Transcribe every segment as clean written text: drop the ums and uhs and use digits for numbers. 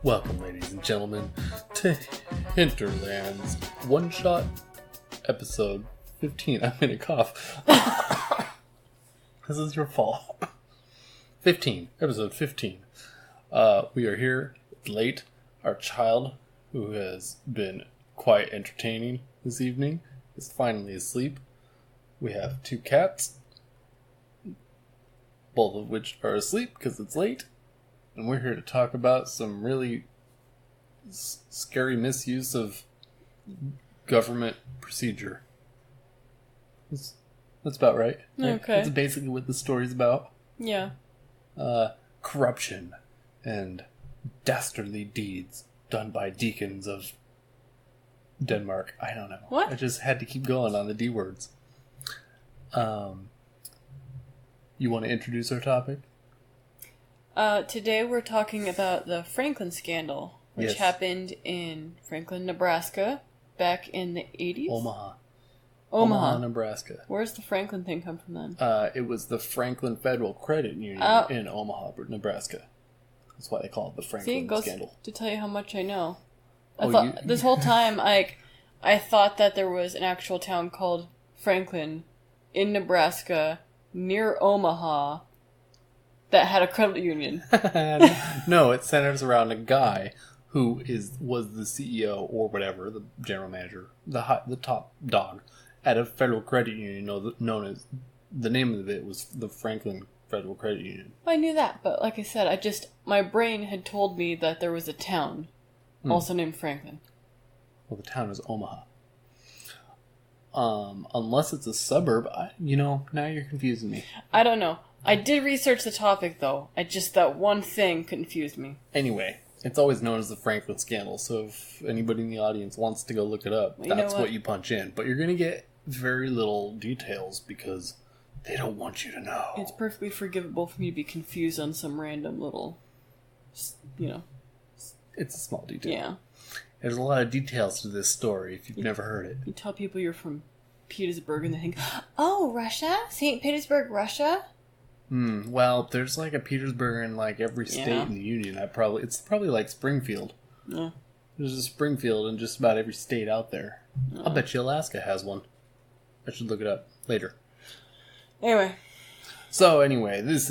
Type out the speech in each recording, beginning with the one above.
Welcome, ladies and gentlemen, to Hinterland's one-shot episode 15. I'm gonna cough. This is your fault. 15. Episode 15. We are here late. Our child, who has been quite entertaining this evening, is finally asleep. We have 2 cats, both of which are asleep because it's late. And we're here to talk about some really scary misuse of government procedure. That's about right. Okay. That's basically what the story's about. Yeah. Corruption and dastardly deeds done by deacons of Denmark. I don't know. What? I just had to keep going on the D words. You want to introduce our topic? Today we're talking about the Franklin scandal, which happened in Franklin, Nebraska, back in the 80s? Omaha, Nebraska. Where's the Franklin thing come from then? It was the Franklin Federal Credit Union in Omaha, Nebraska. That's why they call it the Franklin scandal. To tell you how much I know. This whole time, I thought that there was an actual town called Franklin in Nebraska, near Omaha, that had a credit union. No, it centers around a guy who was the CEO or whatever, the general manager, the top dog at a federal credit union known as, the name of it was the Franklin Federal Credit Union. I knew that, but like I said, my brain had told me that there was a town also named Franklin. Well, the town is Omaha. Unless it's a suburb, now you're confusing me. I don't know. I did research the topic, though. That one thing confused me. Anyway, it's always known as the Franklin scandal, so if anybody in the audience wants to go look it up, that's what you punch in. But you're going to get very little details because they don't want you to know. It's perfectly forgivable for me to be confused on some random little, It's a small detail. Yeah. There's a lot of details to this story if you've never heard it. You tell people you're from Petersburg and they think, oh, Russia? St. Petersburg, Russia? Well, there's like a Petersburg in like every state in the Union. It's probably like Springfield. Yeah. There's a Springfield in just about every state out there. I'll bet you Alaska has one. I should look it up later. Anyway, this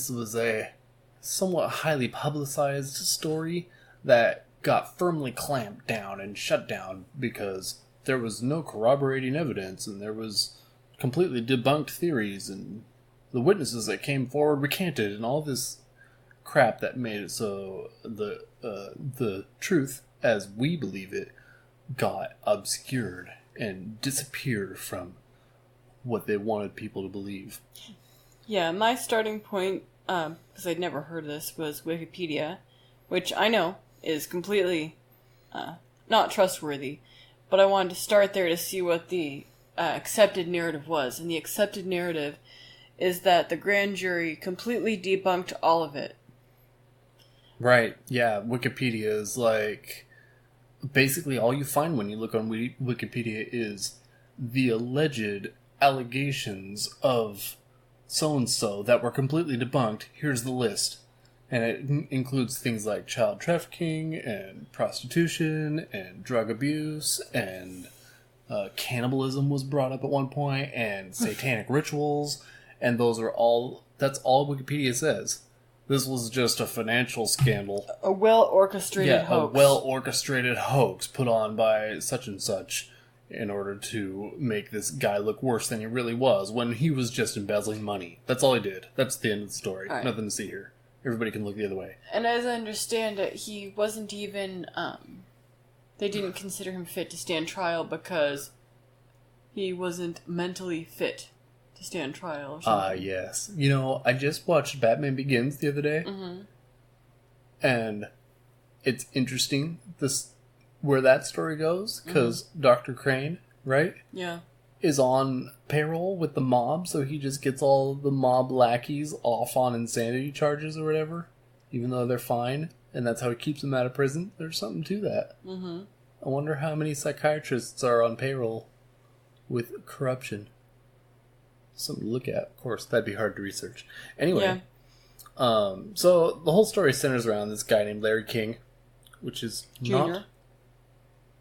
was a somewhat highly publicized story that got firmly clamped down and shut down because there was no corroborating evidence and there was completely debunked theories and the witnesses that came forward recanted and all this crap that made it so the truth as we believe it got obscured and disappeared from what they wanted people to believe. Yeah, my starting point, because I'd never heard of this, was Wikipedia, which I know is completely not trustworthy, but I wanted to start there to see what the accepted narrative was. And the accepted narrative is that the grand jury completely debunked all of it. Right, yeah, Wikipedia is like... Basically, all you find when you look on Wikipedia is the alleged allegations of so-and-so that were completely debunked. Here's the list. And it includes things like child trafficking and prostitution and drug abuse and cannibalism was brought up at one point and satanic rituals. And that's all Wikipedia says. This was just a financial scandal. A well-orchestrated hoax. A well-orchestrated hoax put on by such and such in order to make this guy look worse than he really was when he was just embezzling money. That's all he did. That's the end of the story. Right. Nothing to see here. Everybody can look the other way. And as I understand it, he wasn't even... they didn't consider him fit to stand trial because he wasn't mentally fit to stand trial or something. Yes. I just watched Batman Begins the other day. Mm-hmm. And it's interesting where that story goes, because Dr. Crane, right? Yeah. Is on payroll with the mob, so he just gets all the mob lackeys off on insanity charges or whatever, even though they're fine, and that's how he keeps them out of prison. There's something to that. Mm-hmm. I wonder how many psychiatrists are on payroll with corruption. Something to look at, of course. That'd be hard to research. Anyway, So the whole story centers around this guy named Larry King, which is Junior. not...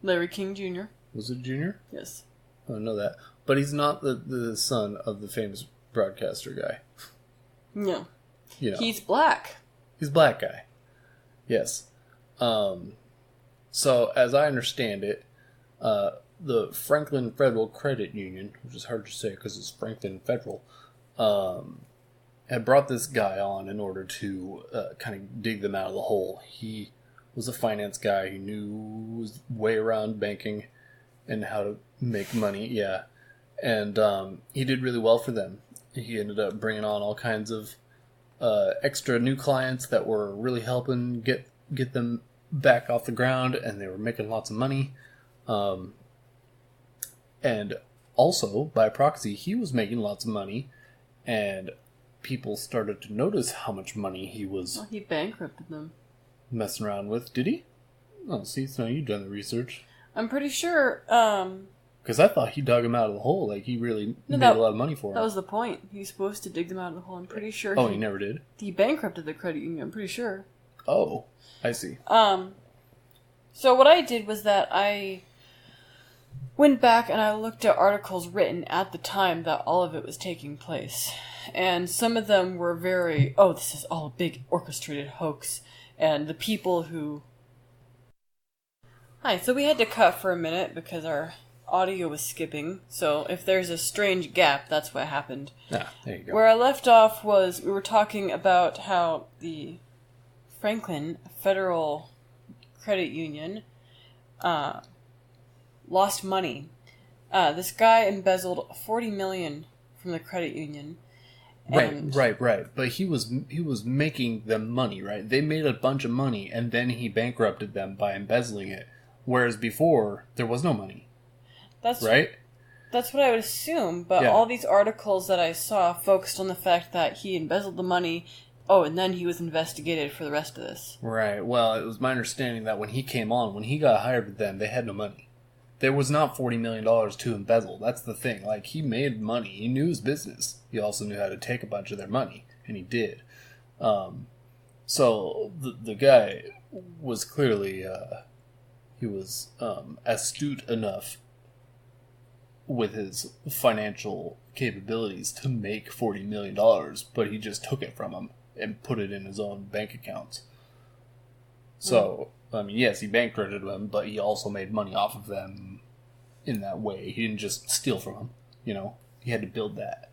Larry King Jr. Was it Junior? Yes. I don't know that. But he's not the son of the famous broadcaster guy. No. You know. He's black. He's a black guy. Yes. So, as I understand it, the Franklin Federal Credit Union, which is hard to say because it's Franklin Federal, had brought this guy on in order to kind of dig them out of the hole. He was a finance guy. He knew his way around banking and how to make money. Yeah. And he did really well for them. He ended up bringing on all kinds of extra new clients that were really helping get them back off the ground, and they were making lots of money. And also, by proxy, he was making lots of money, and people started to notice how much money he was... Well, he bankrupted them. Messing around with. Did he? Oh, see, so you've done the research. I'm pretty sure, Because I thought he dug him out of the hole. Like, he really made a lot of money for him. That was the point. He was supposed to dig them out of the hole. I'm pretty sure he never did? He bankrupted the credit union, I'm pretty sure. Oh, I see. So what I did was that I went back and I looked at articles written at the time that all of it was taking place. And some of them were very, this is all a big orchestrated hoax. And the people who... Hi, so we had to cut for a minute because our audio was skipping. So if there's a strange gap, that's what happened. Ah, there you go. Where I left off was we were talking about how the Franklin Federal Credit Union lost money. This guy embezzled $40 million from the credit union. Right. But he was making them money, right? They made a bunch of money, and then he bankrupted them by embezzling it. Whereas before, there was no money. Right? That's what I would assume, but all these articles that I saw focused on the fact that he embezzled the money, and then he was investigated for the rest of this. Right. Well, it was my understanding that when he came on, when he got hired with them, they had no money. There was not $40 million to embezzle. That's the thing. Like, he made money. He knew his business. He also knew how to take a bunch of their money, and he did. So the guy was clearly he was astute enough with his financial capabilities to make $40 million, but he just took it from him and put it in his own bank accounts. So, I mean, yes, he bankrupted them, but he also made money off of them in that way. He didn't just steal from them, you know? He had to build that.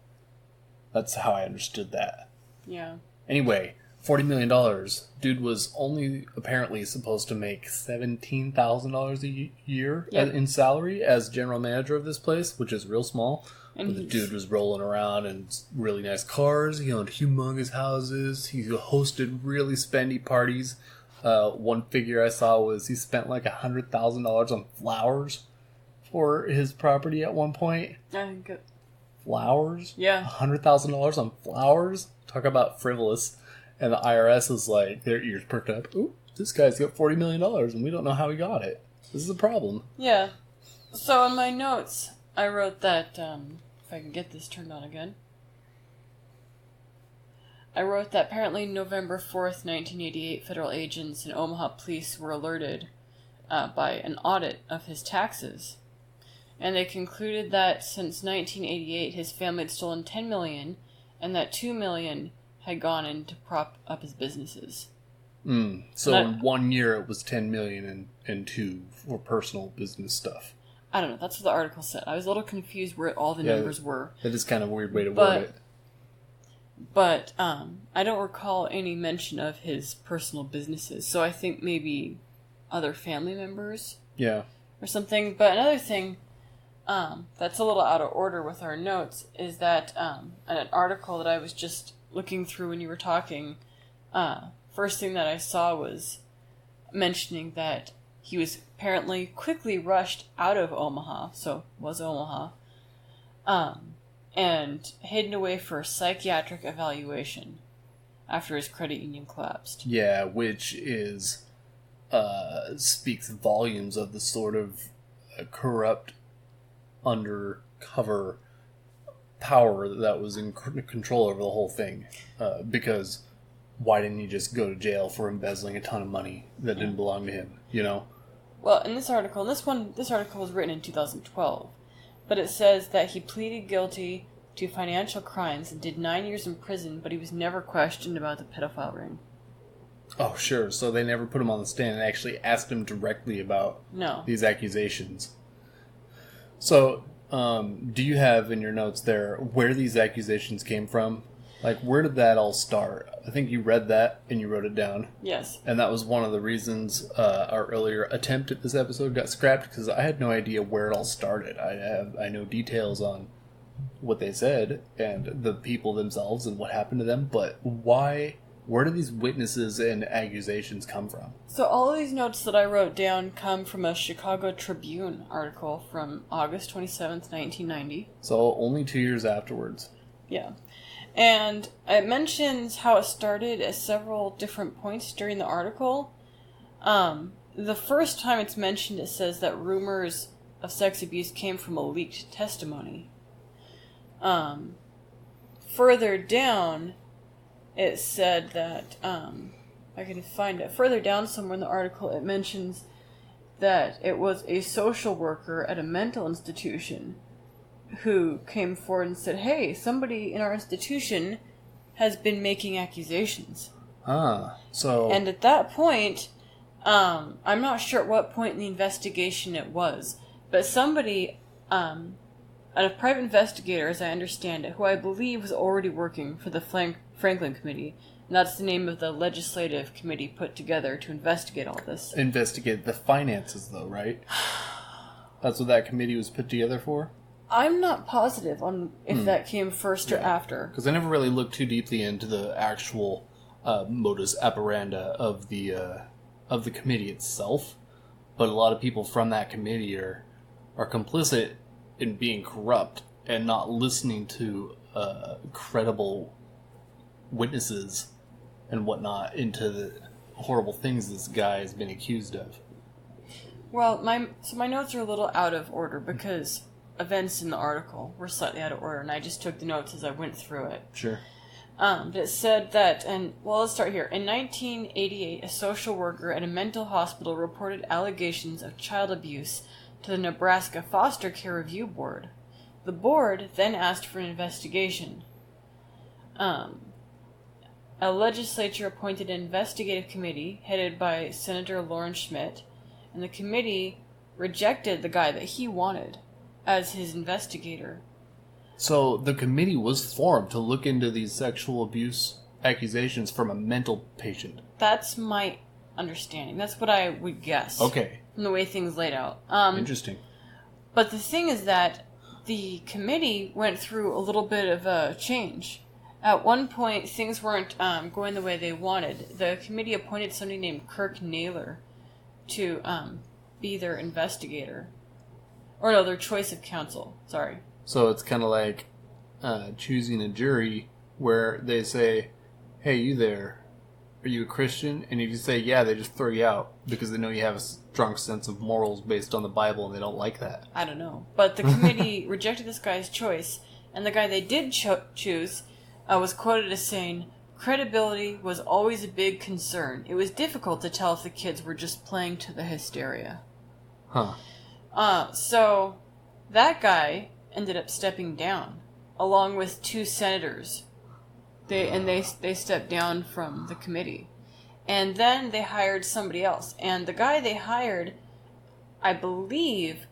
That's how I understood that. Yeah. Anyway, $40 million. Dude was only apparently supposed to make $17,000 a year in salary as general manager of this place, which is real small. And but the dude was rolling around in really nice cars. He owned humongous houses. He hosted really spendy parties. One figure I saw was he spent like $100,000 on flowers for his property at one point. I think it... Flowers? Yeah. $100,000 on flowers? Talk about frivolous. And the IRS is like, their ears perked up. Ooh, this guy's got $40 million and we don't know how he got it. This is a problem. Yeah. So in my notes, I wrote that, if I can get this turned on again. I wrote that apparently November 4th, 1988, federal agents and Omaha police were alerted by an audit of his taxes. And they concluded that since 1988, his family had stolen $10 million and that $2 million had gone in to prop up his businesses. So in 1 year it was $10 million and two for personal business stuff. I don't know. That's what the article said. I was a little confused where all the numbers were. That is kind of a weird way to word it. But I don't recall any mention of his personal businesses. So I think maybe other family members. Yeah. Or something. But another thing that's a little out of order with our notes is that an article that I was just looking through when you were talking, first thing that I saw was mentioning that he was apparently quickly rushed out of Omaha, so was Omaha, and hidden away for a psychiatric evaluation after his credit union collapsed. Yeah, which is speaks volumes of the sort of corrupt, undercover power that was in control over the whole thing. Because why didn't he just go to jail for embezzling a ton of money that didn't belong to him, you know? Well, in this article, this article was written in 2012, but it says that he pleaded guilty to financial crimes and did 9 years in prison, but he was never questioned about the pedophile ring. Oh, sure. So they never put him on the stand and actually asked him directly about these accusations. So, do you have in your notes there where these accusations came from? Like, where did that all start? I think you read that and you wrote it down. Yes. And that was one of the reasons our earlier attempt at this episode got scrapped, because I had no idea where it all started. I know details on what they said and the people themselves and what happened to them, but where do these witnesses and accusations come from? So all of these notes that I wrote down come from a Chicago Tribune article from August 27th, 1990. So only 2 years afterwards. Yeah. And it mentions how it started at several different points during the article. The first time it's mentioned, it says that rumors of sex abuse came from a leaked testimony. Further down, it said that, I can find it, further down somewhere in the article, it mentions that it was a social worker at a mental institution who came forward and said, hey, somebody in our institution has been making accusations. And at that point, I'm not sure at what point in the investigation it was, but somebody, a private investigator, as I understand it, who I believe was already working for the Franklin Committee, and that's the name of the legislative committee put together to investigate all this. Investigate the finances, though, right? That's what that committee was put together for? I'm not positive on if that came first or after. Because I never really looked too deeply into the actual modus operandi of the committee itself, but a lot of people from that committee are complicit in being corrupt and not listening to credible witnesses and whatnot into the horrible things this guy has been accused of. Well, my notes are a little out of order because events in the article were slightly out of order, and I just took the notes as I went through it. Sure. But it said that, let's start here. In 1988, a social worker at a mental hospital reported allegations of child abuse to the Nebraska Foster Care Review Board. The board then asked for an investigation. A legislature appointed an investigative committee headed by Senator Lauren Schmidt, and the committee rejected the guy that he wanted as his investigator. So the committee was formed to look into these sexual abuse accusations from a mental patient. That's my understanding. That's what I would guess. Okay. From the way things laid out. Interesting. But the thing is that the committee went through a little bit of a change. At one point, things weren't going the way they wanted. The committee appointed somebody named Kirk Naylor to be their investigator. Or no, their choice of counsel. Sorry. So it's kind of like choosing a jury where they say, hey, you there, are you a Christian? And if you say, yeah, they just throw you out because they know you have a strong sense of morals based on the Bible and they don't like that. I don't know. But the committee rejected this guy's choice, and the guy they did choose was quoted as saying, credibility was always a big concern. It was difficult to tell if the kids were just playing to the hysteria. Huh. So that guy ended up stepping down, along with two senators. They stepped down from the committee. And then they hired somebody else. And the guy they hired, I believe,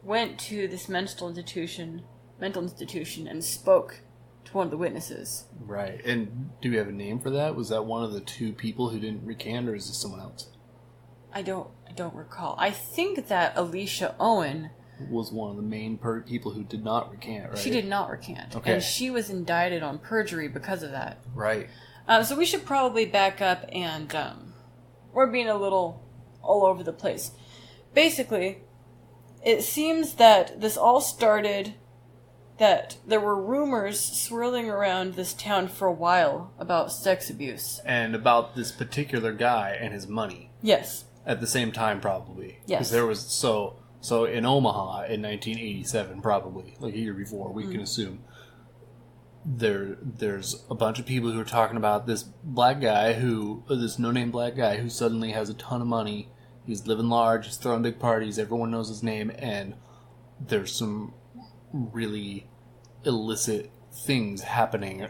went to this mental institution and spoke to one of the witnesses. Right. And do we have a name for that? Was that one of the two people who didn't recant, or is this someone else? I don't recall. I think that Alicia Owen was one of the main people who did not recant, right? She did not recant. Okay. And she was indicted on perjury because of that. Right. So we should probably back up, and we're being a little all over the place. Basically, it seems that this all started that there were rumors swirling around this town for a while about sex abuse. And about this particular guy and his money. Yes. At the same time, probably. Yes. Because there was, so in Omaha in 1987, probably, like a year before, we can assume, there's a bunch of people who are talking about this this no-name black guy who suddenly has a ton of money. He's living large, he's throwing big parties, everyone knows his name, and there's some really illicit things happening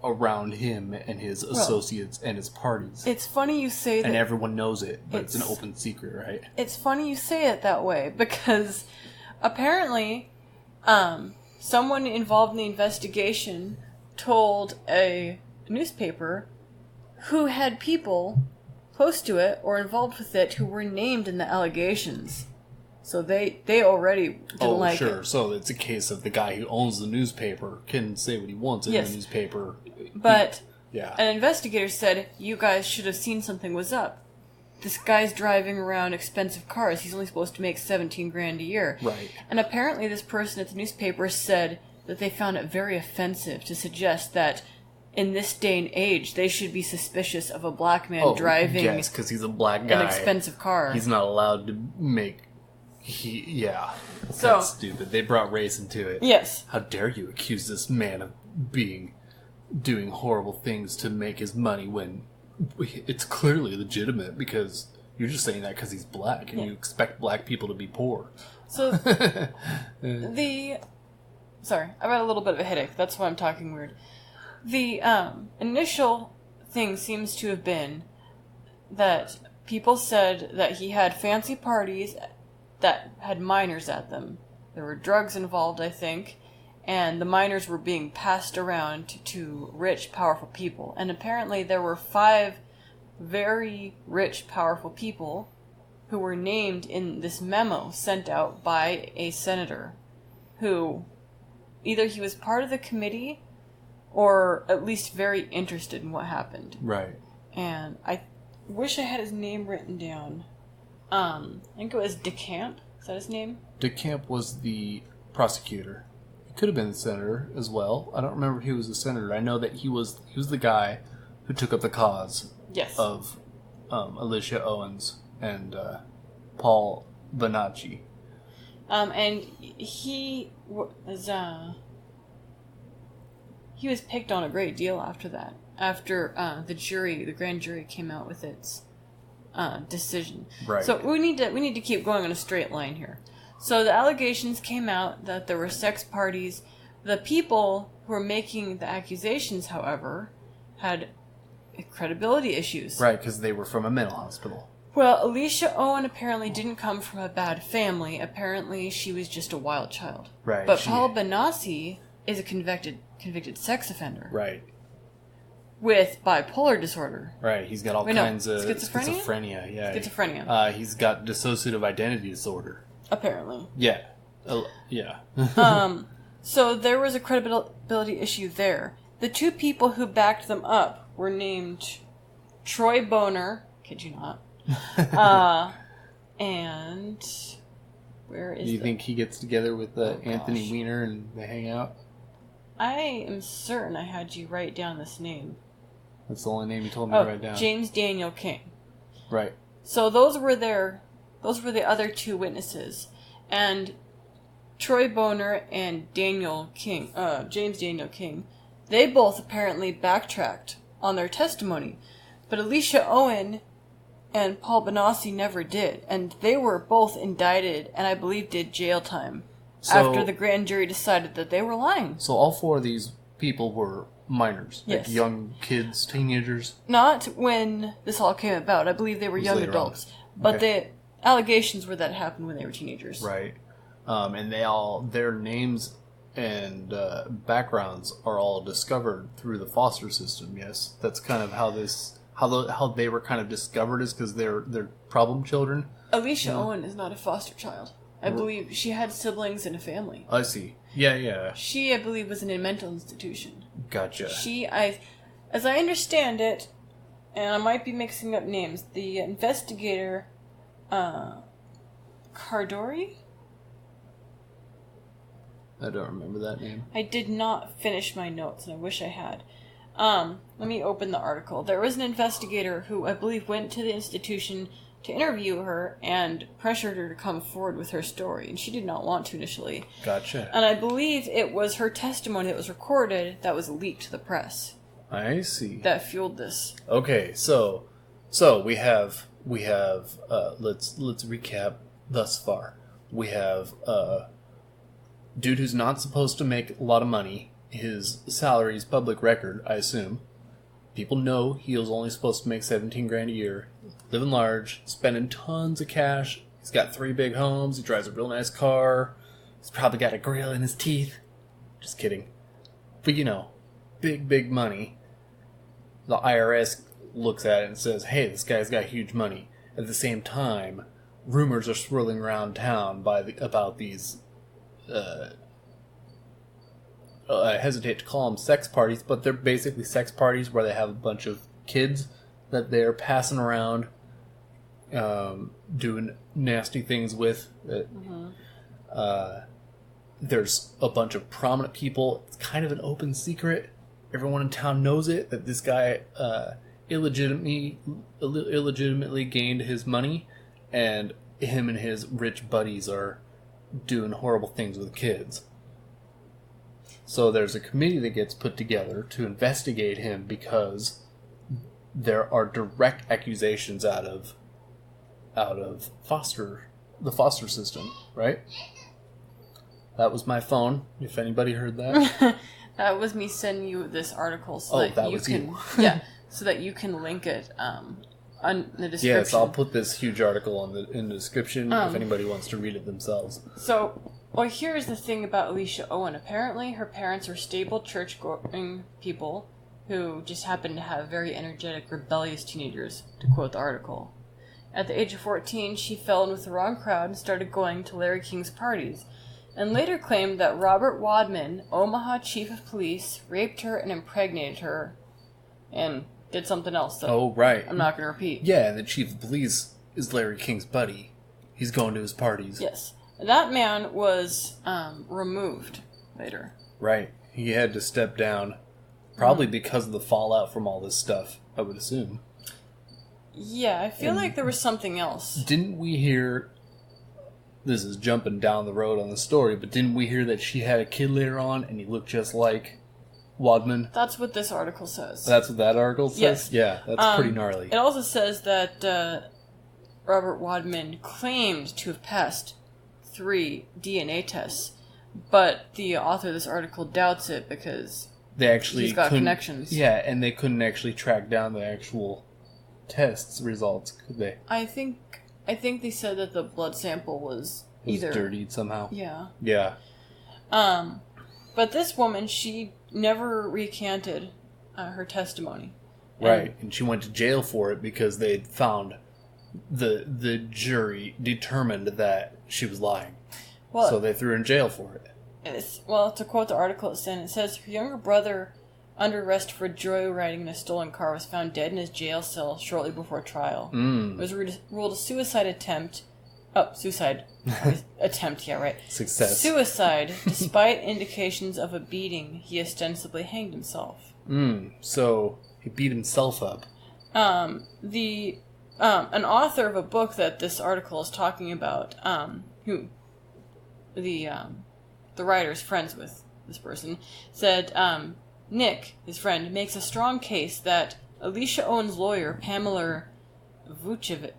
around him and his associates and his parties. It's funny you say that. And everyone knows it, but it's an open secret, right? It's funny you say it that way, because apparently someone involved in the investigation told a newspaper who had people close to it or involved with it who were named in the allegations. So they already didn't like it. Oh, sure. So it's a case of the guy who owns the newspaper can say what he wants in the newspaper. But an investigator said, you guys should have seen something was up. This guy's driving around expensive cars. He's only supposed to make $17,000 a year. Right. And apparently this person at the newspaper said that they found it very offensive to suggest that in this day and age, they should be suspicious of a black man driving because he's a black guy. An expensive car. He's not allowed to make... That's stupid. They brought race into it. Yes. How dare you accuse this man of doing horrible things to make his money when it's clearly legitimate, because you're just saying that because he's black and you expect black people to be poor. So, Sorry, I've got a little bit of a headache. That's why I'm talking weird. The initial thing seems to have been that people said that he had fancy parties that had minors at them. There were drugs involved, I think, and the minors were being passed around to rich, powerful people. And apparently there were 5 very rich, powerful people who were named in this memo sent out by a senator who either he was part of the committee or at least very interested in what happened. Right. And I wish I had his name written down. I think it was DeCamp. Is that his name? DeCamp was the prosecutor. He could have been the senator as well. I don't remember if he was the senator. I know that he was the guy who took up the cause of Alicia Owens and Paul Bonacci. And he was picked on a great deal after that. After the grand jury came out with its decision. Right. So we need to keep going on a straight line here. So the allegations came out that there were sex parties. The people who were making the accusations, however, had credibility issues. Right, because they were from a mental hospital. Well, Alicia Owen apparently didn't come from a bad family. Apparently, she was just a wild child. Right. But Paul Bonacci is a convicted sex offender. Right. With bipolar disorder. Right, he's got all kinds of schizophrenia. Yeah. Schizophrenia. He's got dissociative identity disorder. Apparently. Yeah. Yeah. So there was a credibility issue there. The 2 people who backed them up were named Troy Boner, kid you not, and where is? Do you think he gets together with Anthony Weiner and they hang out? I am certain I had you write down this name. That's the only name you told me to write down. James Daniel King. Right. So those were the other 2 witnesses, and Troy Boner and James Daniel King, they both apparently backtracked on their testimony, but Alicia Owen and Paul Bonacci never did, and they were both indicted and I believe did jail time after the grand jury decided that they were lying. So all 4 of these people were minors, yes. like young kids, teenagers? Not when this all came about. I believe they were young adults. But the allegations were that it happened when they were teenagers. Right. And their names and backgrounds are all discovered through the foster system, yes? That's kind of how they were kind of discovered, is because they're problem children? Alicia Owen is not a foster child. I believe she had siblings and a family. I see. Yeah. She, I believe, was in a mental institution. Gotcha. As I understand it, and I might be mixing up names, the investigator, Cardori? I don't remember that name. I did not finish my notes, and I wish I had. Let me open the article. There was an investigator who I believe went to the institution, to interview her and pressured her to come forward with her story, and she did not want to initially. Gotcha. And I believe it was her testimony that was recorded that was leaked to the press. I see. That fueled this. Okay, so we have let's recap thus far. We have dude who's not supposed to make a lot of money. His salary is public record, I assume. People know he was only supposed to make $17,000 a year. Living large, spending tons of cash. He's got 3 big homes. He drives a real nice car. He's probably got a grill in his teeth. Just kidding. But big money. The IRS looks at it and says, hey, this guy's got huge money. At the same time, rumors are swirling around town about these, I hesitate to call them sex parties, but they're basically sex parties where they have a bunch of kids that they're passing around, doing nasty things with. There's a bunch of prominent people. It's kind of an open secret. Everyone in town knows it, that this guy illegitimately gained his money, and him and his rich buddies are doing horrible things with kids. So there's a committee that gets put together to investigate him because there are direct accusations out of the foster system, right? That was my phone, if anybody heard that. That was me sending you this article so so that you can link it on the description. Yes, I'll put this huge article in the description if anybody wants to read it themselves. So, well, here's the thing about Alicia Owen. Apparently, her parents are stable church-going people who just happen to have very energetic, rebellious teenagers, to quote the article. At the age of 14, she fell in with the wrong crowd and started going to Larry King's parties, and later claimed that Robert Wadman, Omaha chief of police, raped her and impregnated her, and did something else that I'm not going to repeat. Yeah, and the chief of police is Larry King's buddy. He's going to his parties. Yes. That man was removed later. Right. He had to step down, probably because of the fallout from all this stuff, I would assume. Yeah, I feel like there was something else. Didn't we hear... This is jumping down the road on the story, but didn't we hear that she had a kid later on and he looked just like Wadman? That's what this article says. That's what that article says? Yes. Yeah, that's pretty gnarly. It also says that Robert Wadman claimed to have passed 3 DNA tests, but the author of this article doubts it because he's got connections. Yeah, and they couldn't actually track down the actual tests results, could they? I think they said that the blood sample was either dirtied somehow. Yeah. Yeah. But this woman, she never recanted her testimony. Right, and she went to jail for it because they found the jury determined that she was lying. Well, so they threw her in jail for it. To quote the article it says, her younger brother, under arrest for joyriding in a stolen car, was found dead in his jail cell shortly before trial. It was ruled a suicide attempt. Oh, suicide attempt, yeah, right. Success. Suicide, despite indications of a beating. He ostensibly hanged himself. So he beat himself up. An author of a book that this article is talking about, who the writer's friends with this person, said, Nick, his friend, makes a strong case that Alicia Owen's lawyer, Pamela Vucevic,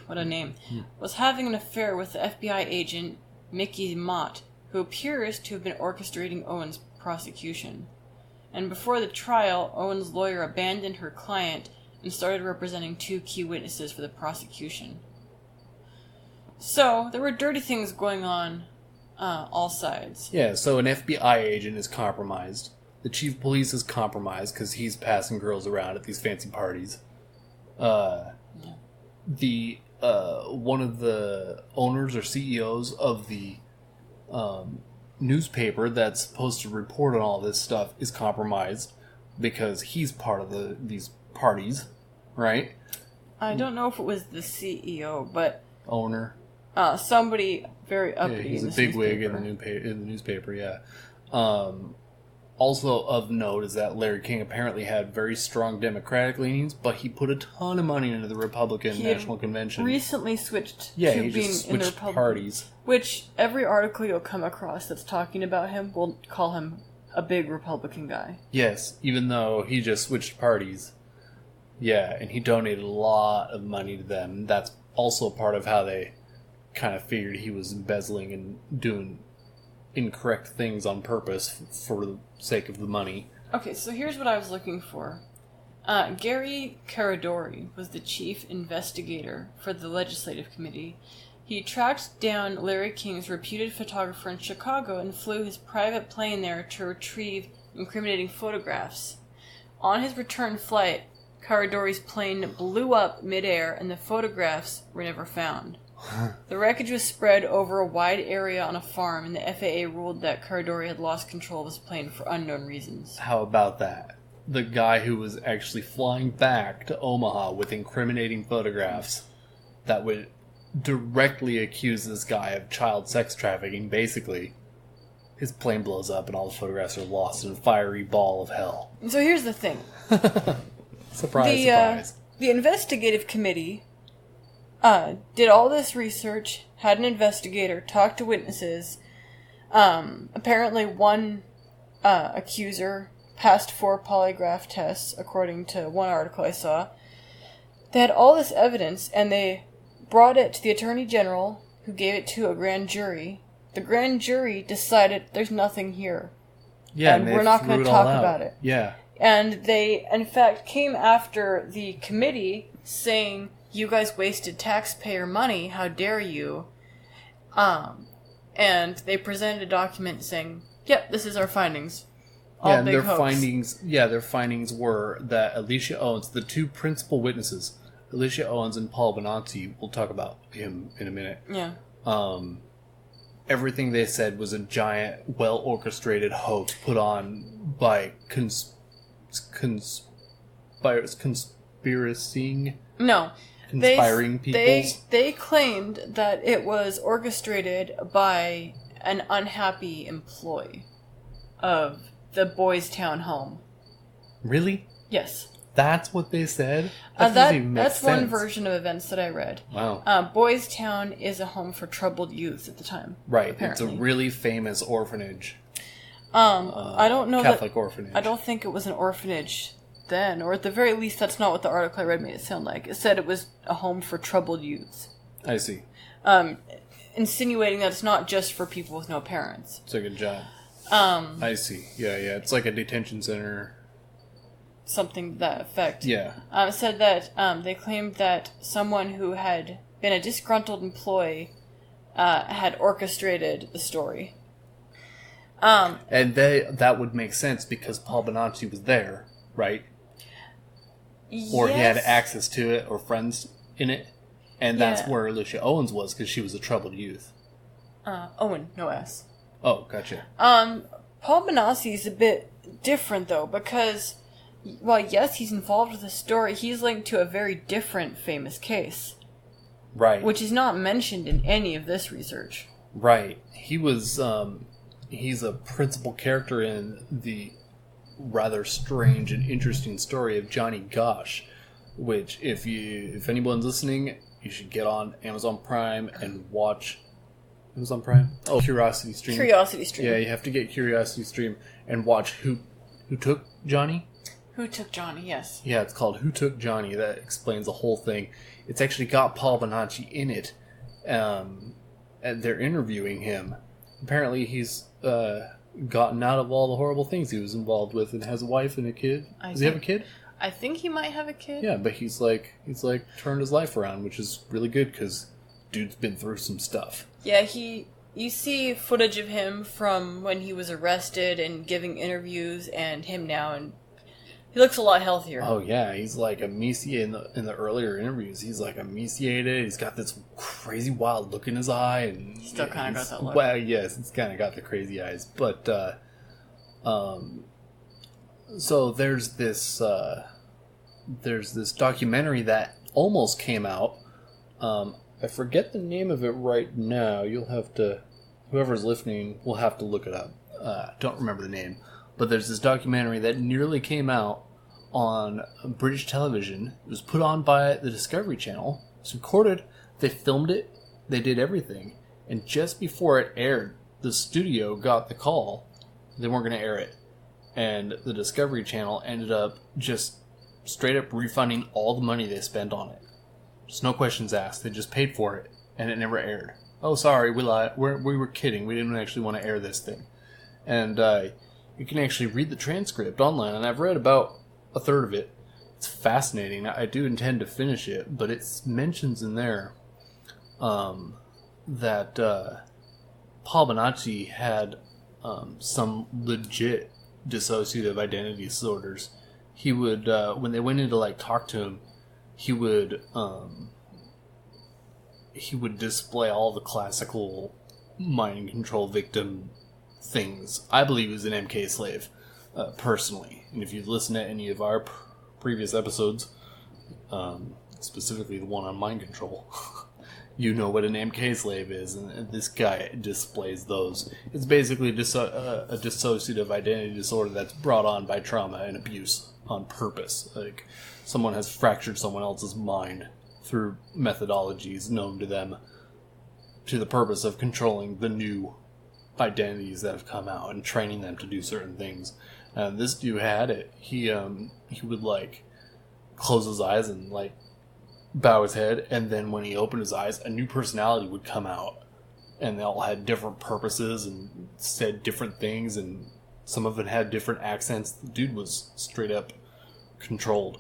what a name, was having an affair with the FBI agent Mickey Mott, who appears to have been orchestrating Owen's prosecution. And before the trial, Owen's lawyer abandoned her client and started representing 2 key witnesses for the prosecution. So, there were dirty things going on all sides. Yeah, so an FBI agent is compromised. The chief of police is compromised because he's passing girls around at these fancy parties. The one of the owners or CEOs of the newspaper that's supposed to report on all this stuff is compromised because he's part of these parties, right? I don't know if it was the CEO, but owner. Somebody very uppity. Yeah, he's a bigwig in the newspaper. Yeah. Also of note is that Larry King apparently had very strong Democratic leanings, but he put a ton of money into the Republican National Convention. Recently switched Yeah, to he being just in the switched Republican parties. Which every article you'll come across that's talking about him will call him a big Republican guy. Yes, even though he just switched parties. Yeah, and he donated a lot of money to them. That's also part of how they kind of figured he was embezzling and doing incorrect things on purpose for the sake of the money. Okay, so here's what I was looking for. Gary Caradori was the chief investigator for the Legislative Committee. He tracked down Larry King's reputed photographer in Chicago and flew his private plane there to retrieve incriminating photographs. On his return flight, Caradori's plane blew up midair and the photographs were never found. The wreckage was spread over a wide area on a farm, and the FAA ruled that Caradori had lost control of his plane for unknown reasons. How about that? The guy who was actually flying back to Omaha with incriminating photographs that would directly accuse this guy of child sex trafficking, basically. His plane blows up and all the photographs are lost in a fiery ball of hell. So here's the thing. Surprise, surprise. The investigative committee did all this research, had an investigator, talked to witnesses. Apparently one accuser passed 4 polygraph tests, according to one article I saw. They had all this evidence, and they brought it to the Attorney General, who gave it to a grand jury. The grand jury decided there's nothing here. Yeah, and we're not going to talk about it. Yeah. And they, in fact, came after the committee saying, you guys wasted taxpayer money, how dare you? And they presented a document saying, yep, this is our findings. All big hoax. Their findings were that Alicia Owens, the 2 principal witnesses, Alicia Owens and Paul Bonazzi, we'll talk about him in a minute. Yeah. Everything they said was a giant, well-orchestrated hoax put on by conspiring people. They claimed that it was orchestrated by an unhappy employee of the Boys Town home. Really? Yes. That's what they said? That's one version of events that I read. Wow. Boys Town is a home for troubled youth at the time. Right. Apparently. It's a really famous orphanage. I don't know Catholic orphanage. I don't think it was an orphanage then, or at the very least, that's not what the article I read made it sound like. It said it was a home for troubled youths. I see. Insinuating that it's not just for people with no parents. It's like a job. I see. Yeah. It's like a detention center. Something to that effect. Yeah. It said that they claimed that someone who had been a disgruntled employee had orchestrated the story. And that would make sense because Paul Bonacci was there, right? Or he had access to it or friends in it. And that's where Alicia Owens was because she was a troubled youth. Owen, no S. Oh, gotcha. Paul Bonacci is a bit different, though, because, well, yes, he's involved with the story. He's linked to a very different famous case. Right. Which is not mentioned in any of this research. Right. He was, he's a principal character in the rather strange and interesting story of Johnny Gosch, which, if anyone's listening, you should get on Amazon Prime and watch... Amazon Prime? Oh, Curiosity Stream. Curiosity Stream. Yeah, you have to get Curiosity Stream and watch Who Took Johnny? Who Took Johnny, yes. Yeah, it's called Who Took Johnny. That explains the whole thing. It's actually got Paul Bonacci in it. And they're interviewing him. Apparently he's gotten out of all the horrible things he was involved with and has a wife and a kid. Does he have a kid? I think he might have a kid. Yeah, but he's turned his life around, which is really good because dude's been through some stuff. Yeah, you see footage of him from when he was arrested and giving interviews, and him now, and he looks a lot healthier. Oh yeah, he's like emaciated in the earlier interviews. He's like emaciated. He's got this crazy wild look in his eye, and he still kind of got that look. Well, yes, it's kind of got the crazy eyes, but so there's this documentary that almost came out. I forget the name of it right now. You'll have to, whoever's listening will have to look it up. Don't remember the name. But there's this documentary that nearly came out on British television. It was put on by the Discovery Channel. It was recorded. They filmed it. They did everything. And just before it aired, the studio got the call. They weren't going to air it. And the Discovery Channel ended up just straight up refunding all the money they spent on it. Just no questions asked. They just paid for it. And it never aired. Oh, sorry, we lied. We were kidding. We didn't actually want to air this thing. And you can actually read the transcript online. And I've read about a third of it. It's fascinating. I do intend to finish it. But it mentions in there that Paul Bonacci had some legit dissociative identity disorders. He would, when they went in to talk to him, he would display all the classical mind control victim things. I believe he was an MK slave, personally. And if you've listened to any of our previous episodes, specifically the one on mind control, you know what an MK slave is, and this guy displays those. It's basically a dissociative identity disorder that's brought on by trauma and abuse on purpose. Like, someone has fractured someone else's mind through methodologies known to them to the purpose of controlling the new identities that have come out and training them to do certain things. And this dude had it. He would close his eyes and bow his head, and then when he opened his eyes, a new personality would come out, and they all had different purposes and said different things, and some of it had different accents. The dude was straight up controlled.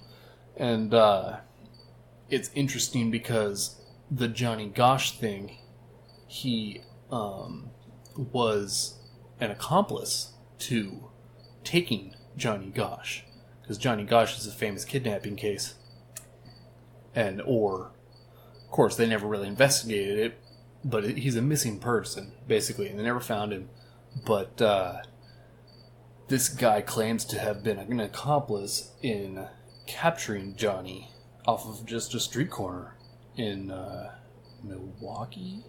And it's interesting because the Johnny Gosch thing, he was an accomplice to taking Johnny Gosch, because Johnny Gosch is a famous kidnapping case. Of course, they never really investigated it, but he's a missing person, basically, and they never found him. But this guy claims to have been an accomplice in capturing Johnny off of just a street corner in Milwaukee?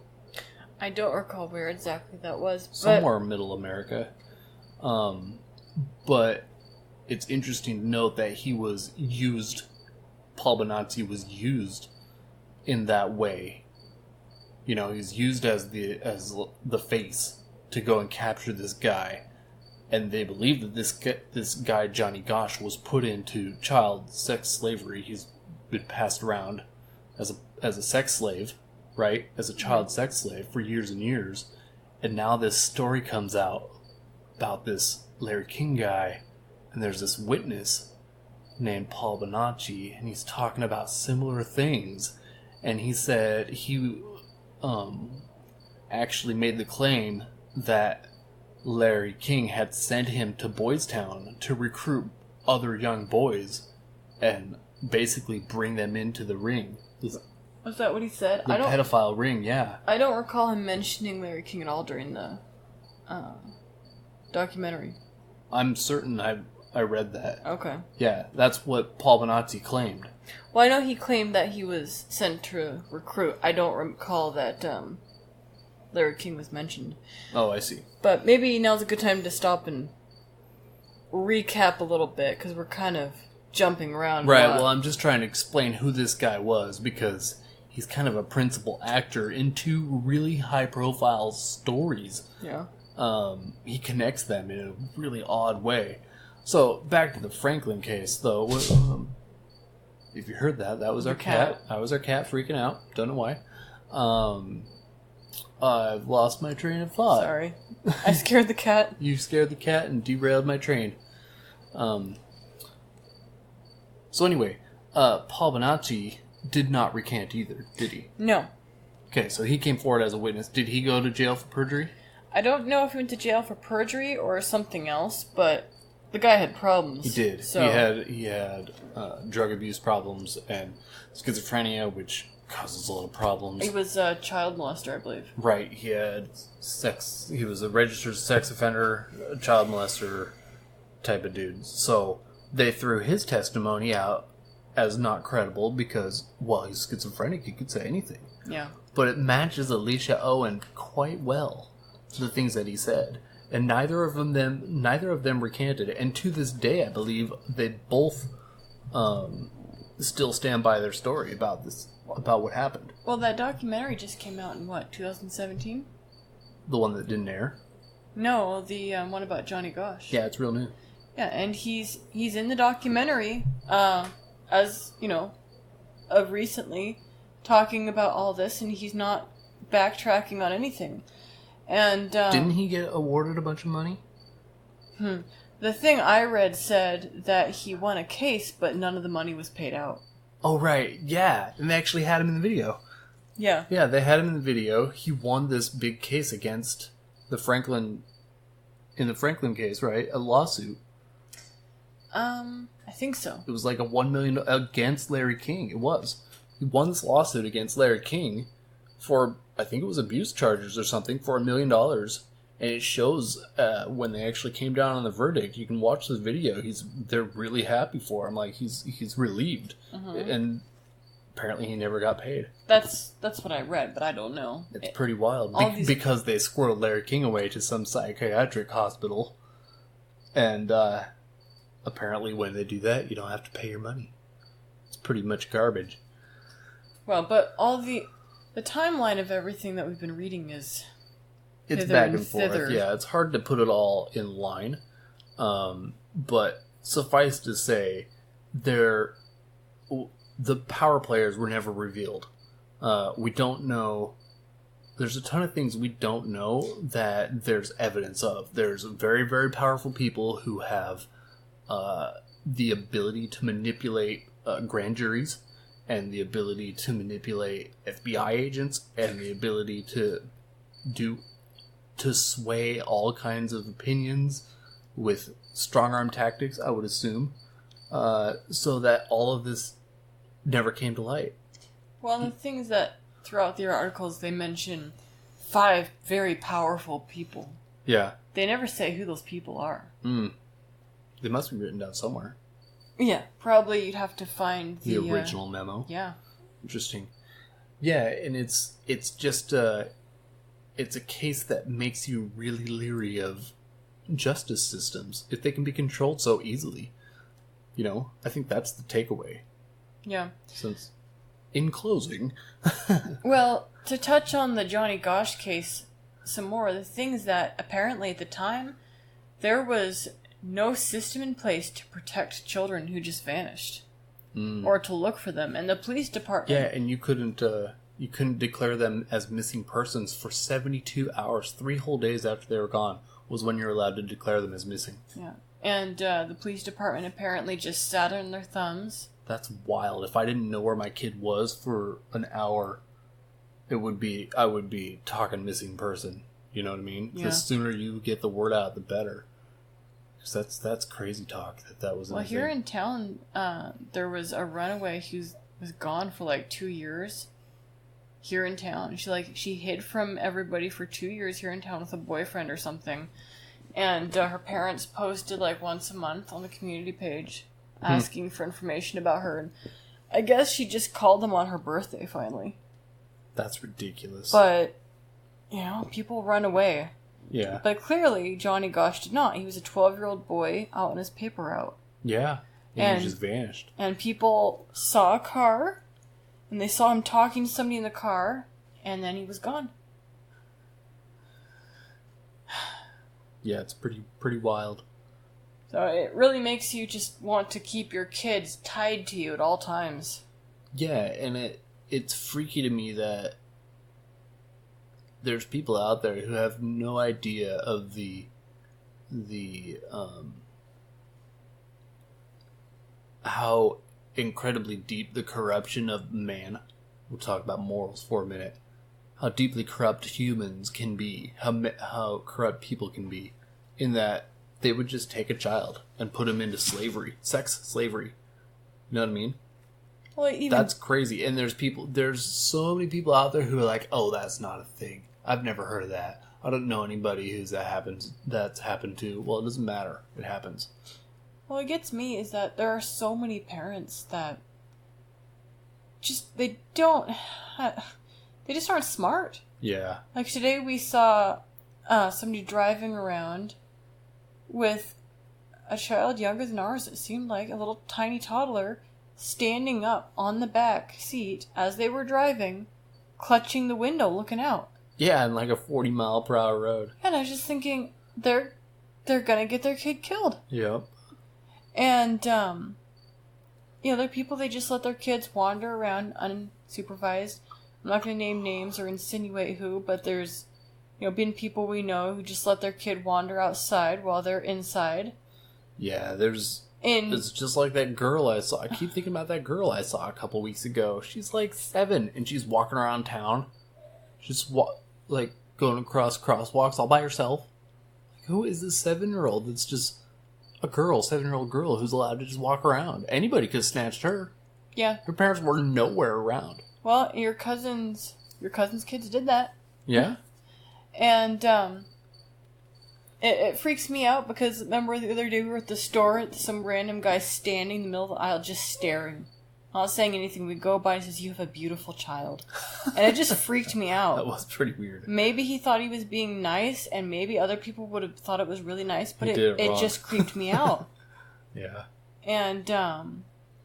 I don't recall where exactly that was. Somewhere in middle America. But it's interesting to note that he was used... Paul Bonacci was used in that way. You know, he's used as the face to go and capture this guy, and they believe that this guy Johnny Gosch was put into child sex slavery. He's been passed around as a sex slave, right? As a child sex slave for years and years, and now this story comes out about this Larry King guy, and there's this witness named Paul Bonacci, and he's talking about similar things. And he said he actually made the claim that Larry King had sent him to Boys Town to recruit other young boys and basically bring them into the ring. Was that what he said? The pedophile ring, yeah. I don't recall him mentioning Larry King at all during the documentary. I'm certain I read that. Okay. Yeah, that's what Paul Bonacci claimed. Well, I know he claimed that he was sent to recruit. I don't recall that Larry King was mentioned. Oh, I see. But maybe now's a good time to stop and recap a little bit, because we're kind of jumping around. Right, well, I'm just trying to explain who this guy was, because he's kind of a principal actor in two really high-profile stories. Yeah. He connects them in a really odd way. So, back to the Franklin case, though. If you heard that was our cat. That was our cat freaking out. Don't know why. I've lost my train of thought. Sorry. I scared the cat. You scared the cat and derailed my train. So anyway, Paul Bonacci did not recant either, did he? No. Okay, so he came forward as a witness. Did he go to jail for perjury? I don't know if he went to jail for perjury or something else, but... the guy had problems. He did. So. He had drug abuse problems and schizophrenia, which causes a lot of problems. He was a child molester, I believe. Right. He had sex. He was a registered sex offender, a child molester type of dude. So they threw his testimony out as not credible because, well, he's schizophrenic. He could say anything. Yeah. But it matches Alicia Owen quite well, the things that he said. and neither of them recanted. And to this day, I believe they both still stand by their story about what happened. Well, that documentary just came out in what, 2017? The one that didn't air? No, the one about Johnny Gosch. Yeah, it's real new. Yeah, and he's in the documentary, as you know, of recently, talking about all this, and he's not backtracking on anything. And didn't he get awarded a bunch of money? The thing I read said that he won a case, but none of the money was paid out. Oh, right. Yeah. And they actually had him in the video. Yeah. Yeah, they had him in the video. He won this big case against the Franklin case, right? A lawsuit. I think so. It was like a $1 million against Larry King. It was. He won this lawsuit against Larry King for, I think it was abuse charges or something, for $1 million. And it shows when they actually came down on the verdict. You can watch the video. They're really happy for him. Like he's relieved, and apparently he never got paid. That's what I read, but I don't know. It's pretty wild because they squirreled Larry King away to some psychiatric hospital, and apparently when they do that, you don't have to pay your money. It's pretty much garbage. Well, but all the timeline of everything that we've been reading is. It's back and forth. Yeah, it's hard to put it all in line. But suffice to say, the power players were never revealed. We don't know. There's a ton of things we don't know that there's evidence of. There's very, very powerful people who have the ability to manipulate grand juries, and the ability to manipulate FBI agents, and the ability to sway all kinds of opinions with strong-arm tactics, I would assume, so that all of this never came to light. Well, the things that throughout their articles they mention 5 very powerful people. Yeah. They never say who those people are. They must be written down somewhere. Yeah, probably you'd have to find the original memo. Yeah. Interesting. Yeah, and it's just it's a case that makes you really leery of justice systems if they can be controlled so easily. You know, I think that's the takeaway. Yeah. Since, in closing... Well, to touch on the Johnny Gosch case some more, the things that apparently at the time, there was no system in place to protect children who just vanished. Or to look for them. And the police department... Yeah, and you couldn't declare them as missing persons for 72 hours. 3 whole days after they were gone was when you're allowed to declare them as missing. Yeah. And the police department apparently just sat on their thumbs. That's wild. If I didn't know where my kid was for an hour, I would be talking missing person. You know what I mean? Yeah. The sooner you get the word out, the better. Because that's crazy talk that was. Well, here in town, there was a runaway who was gone for like 2 years. Here in town, she hid from everybody for 2 years here in town with a boyfriend or something, and her parents posted like once a month on the community page asking for information about her. And I guess she just called them on her birthday finally. That's ridiculous. But you know, people run away. Yeah. But clearly, Johnny Gosch did not. He was a 12-year-old boy out on his paper route. Yeah. And he just vanished. And people saw a car, and they saw him talking to somebody in the car, and then he was gone. Yeah, it's pretty wild. So it really makes you just want to keep your kids tied to you at all times. Yeah, and it's freaky to me that there's people out there who have no idea of the how incredibly deep the corruption of man. We'll talk about morals for a minute. How deeply corrupt humans can be. How corrupt people can be. In that they would just take a child and put him into slavery. Sex slavery. You know what I mean? Well, that's crazy. And there's so many people out there who are like, oh, that's not a thing. I've never heard of that. I don't know anybody that's happened to. Well, it doesn't matter. It happens. Well, what gets me is that there are so many parents that they just aren't smart. Yeah. Like today we saw somebody driving around with a child younger than ours. It seemed like a little tiny toddler standing up on the back seat as they were driving, clutching the window, looking out. Yeah, in like a 40-mile-per-hour road. And I was just thinking, they're gonna get their kid killed. Yep. And, there are people, they just let their kids wander around unsupervised. I'm not going to name names or insinuate who, but there's, been people we know who just let their kid wander outside while they're inside. Yeah, it's just like that girl I saw. I keep thinking about that girl I saw a couple weeks ago. She's like 7, and she's walking around town. Just, going across crosswalks all by herself. Who is this 7-year-old that's just a girl, 7-year-old girl who's allowed to just walk around? Anybody could have snatched her. Yeah. Her parents were nowhere around. Well, your cousin's kids did that. Yeah? And, it freaks me out because, remember the other day we were at the store, some random guy standing in the middle of the aisle just staring. Not saying anything. We go by and says, "You have a beautiful child." And it just freaked me out. That was pretty weird. Maybe he thought he was being nice, and maybe other people would have thought it was really nice, but it just creeped me out. Yeah. And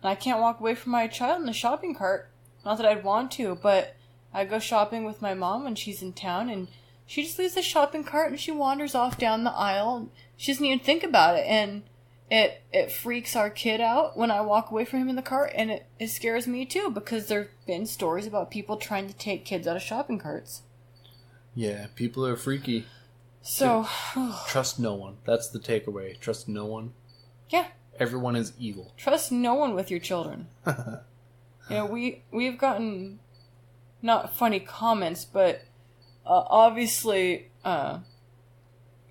I can't walk away from my child in the shopping cart. Not that I'd want to, but I go shopping with my mom when she's in town, and she just leaves the shopping cart and she wanders off down the aisle. And she doesn't even think about it, and it freaks our kid out when I walk away from him in the cart, and it scares me too, because there have been stories about people trying to take kids out of shopping carts. Yeah, people are freaky. So... Trust no one. That's the takeaway. Trust no one. Yeah. Everyone is evil. Trust no one with your children. We've gotten not funny comments, but obviously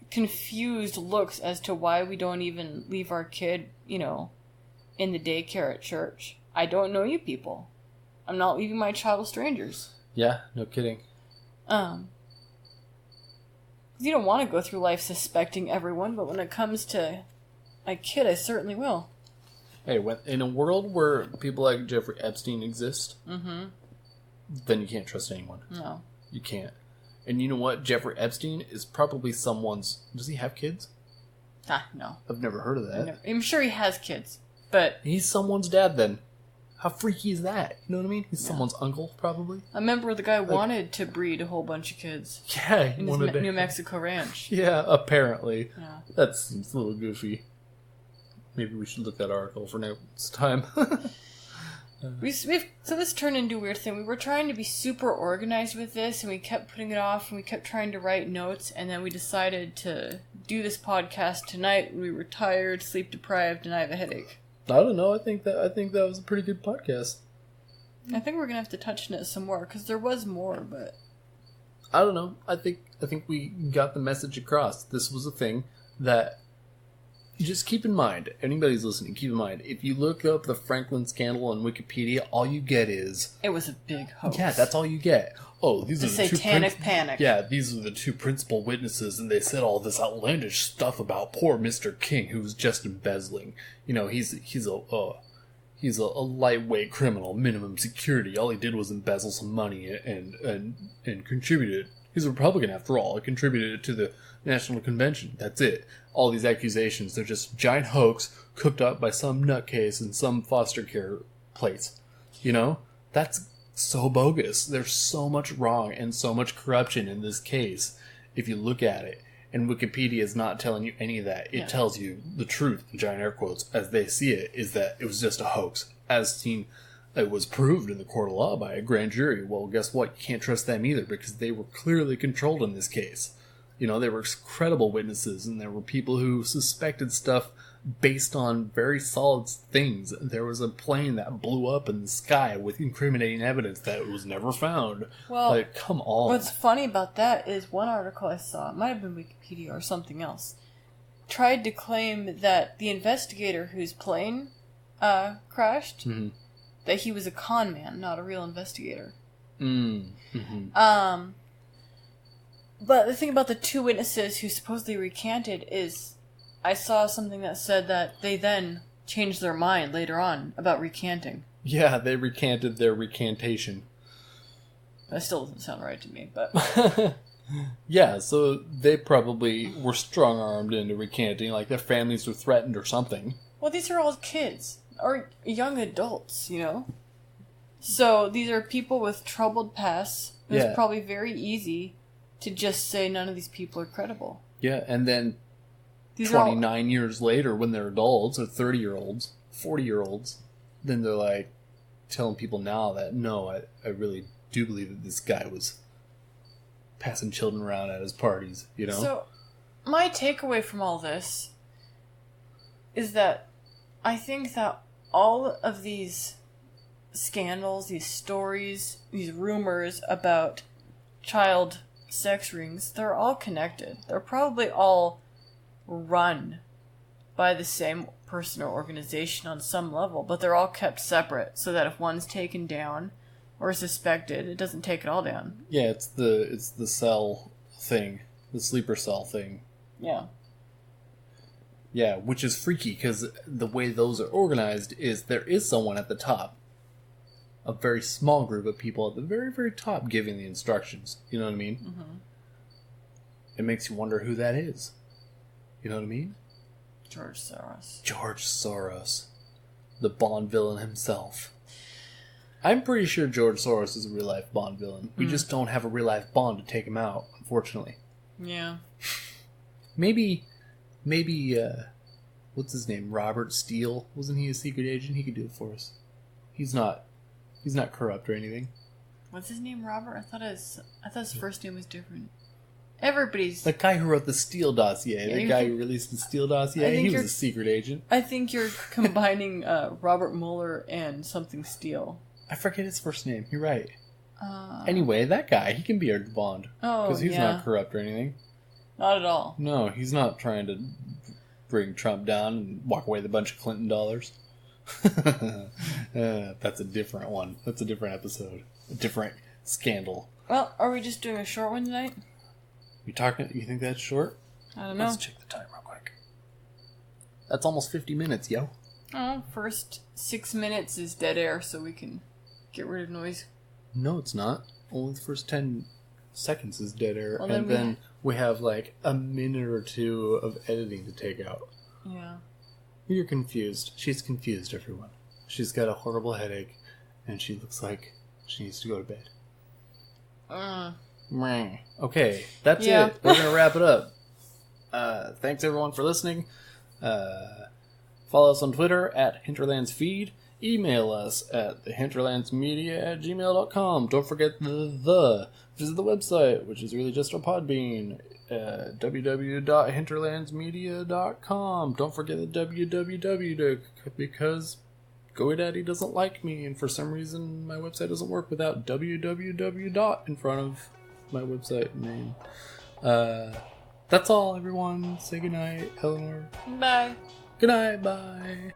confused looks as to why we don't even leave our kid, in the daycare at church. I don't know you people. I'm not leaving my child with strangers. Yeah, no kidding. Because you don't want to go through life suspecting everyone, but when it comes to my kid, I certainly will. Hey, in a world where people like Jeffrey Epstein exist, then you can't trust anyone. No. You can't. And you know what? Jeffrey Epstein is probably someone's... Does he have kids? No. I've never heard of that. I'm sure he has kids, but... He's someone's dad, then. How freaky is that? You know what I mean? He's someone's uncle, probably. I remember the guy wanted to breed a whole bunch of kids. Yeah, he in wanted his New Mexico ranch. Yeah, apparently. Yeah. That seems a little goofy. Maybe we should look that article for next time. So this turned into a weird thing. We were trying to be super organized with this, and we kept putting it off, and we kept trying to write notes, and then we decided to do this podcast tonight when we were tired, sleep deprived, and I have a headache. I don't know. I think that was a pretty good podcast. I think we're gonna have to touch on it some more, because there was more, but I don't know. I think we got the message across. This was a thing that... Just keep in mind, anybody's listening, keep in mind, if you look up the Franklin scandal on Wikipedia, all you get is... It was a big hoax. Yeah, that's all you get. Oh, these are the satanic panic. Yeah, these are the two principal witnesses, and they said all this outlandish stuff about poor Mr. King, who was just embezzling. He's a lightweight criminal, minimum security. All he did was embezzle some money and contributed. He's a Republican after all. He contributed to the National Convention. That's it. All these accusations, they're just giant hoax cooked up by some nutcase in some foster care place. That's so bogus. There's so much wrong and so much corruption in this case if you look at it. And Wikipedia is not telling you any of that. It tells you the truth, in giant air quotes, as they see it, is that it was just a hoax. As seen, it was proved in the court of law by a grand jury. Well, guess what? You can't trust them either, because they were clearly controlled in this case. They were credible witnesses, and there were people who suspected stuff based on very solid things. There was a plane that blew up in the sky with incriminating evidence that was never found. Well, come on. What's funny about that is one article I saw, it might have been Wikipedia or something else, tried to claim that the investigator whose plane crashed, that he was a con man, not a real investigator. But the thing about the two witnesses who supposedly recanted is, I saw something that said that they then changed their mind later on about recanting. Yeah, they recanted their recantation. That still doesn't sound right to me, but... Yeah, so they probably were strong-armed into recanting, like their families were threatened or something. Well, these are all kids. Or young adults, you know? So these are people with troubled pasts. It's probably very easy to just say none of these people are credible. Yeah, and then 29 years later, when they're adults, or 30-year-olds, 40-year-olds, then they're like telling people now that, no, I really do believe that this guy was passing children around at his parties, you know? So, my takeaway from all this is that I think that all of these scandals, these stories, these rumors about child sex rings, they're all connected. They're probably all run by the same person or organization on some level, but they're all kept separate so that if one's taken down or suspected, it doesn't take it all down. Yeah, it's the cell thing, the sleeper cell thing. Yeah. Yeah, which is freaky because the way those are organized is there is someone at the top, a very small group of people at the very, very top giving the instructions. You know what I mean? Mm-hmm. It makes you wonder who that is. You know what I mean? George Soros. George Soros. The Bond villain himself. I'm pretty sure George Soros is a real-life Bond villain. We just don't have a real-life Bond to take him out, unfortunately. Yeah. Maybe, what's his name? Robert Steele? Wasn't he a secret agent? He could do it for us. He's not corrupt or anything. What's his name, Robert? I thought his first name was different. Everybody's... The guy who wrote the Steele dossier. Yeah, the guy who released the Steele dossier. He was a secret agent. I think you're combining Robert Mueller and something Steele. I forget his first name. You're right. Anyway, that guy, he can be our Bond. Oh, because he's not corrupt or anything. Not at all. No, he's not trying to bring Trump down and walk away with a bunch of Clinton dollars. That's a different one. That's a different episode. A different scandal. Well, are we just doing a short one tonight? You think that's short? I don't know. Let's check the time real quick. That's almost 50 minutes, yo. Oh, first 6 minutes is dead air, so we can get rid of noise. No, it's not. Only the first 10 seconds is dead air, well, and then we have like a minute or two of editing to take out. Yeah. You're confused. She's confused, everyone. She's got a horrible headache, and she looks like she needs to go to bed. Okay, that's it. We're going to wrap it up. Thanks, everyone, for listening. Follow us on Twitter at HinterlandsFeed. Email us at thehinterlandsmedia@gmail.com. Don't forget visit the website, which is really just our Podbean, www.hinterlandsmedia.com. Don't forget the www because GoDaddy doesn't like me, and for some reason my website doesn't work without www. In front of my website name. That's all, everyone. Say goodnight, Eleanor. Bye. Good night, bye.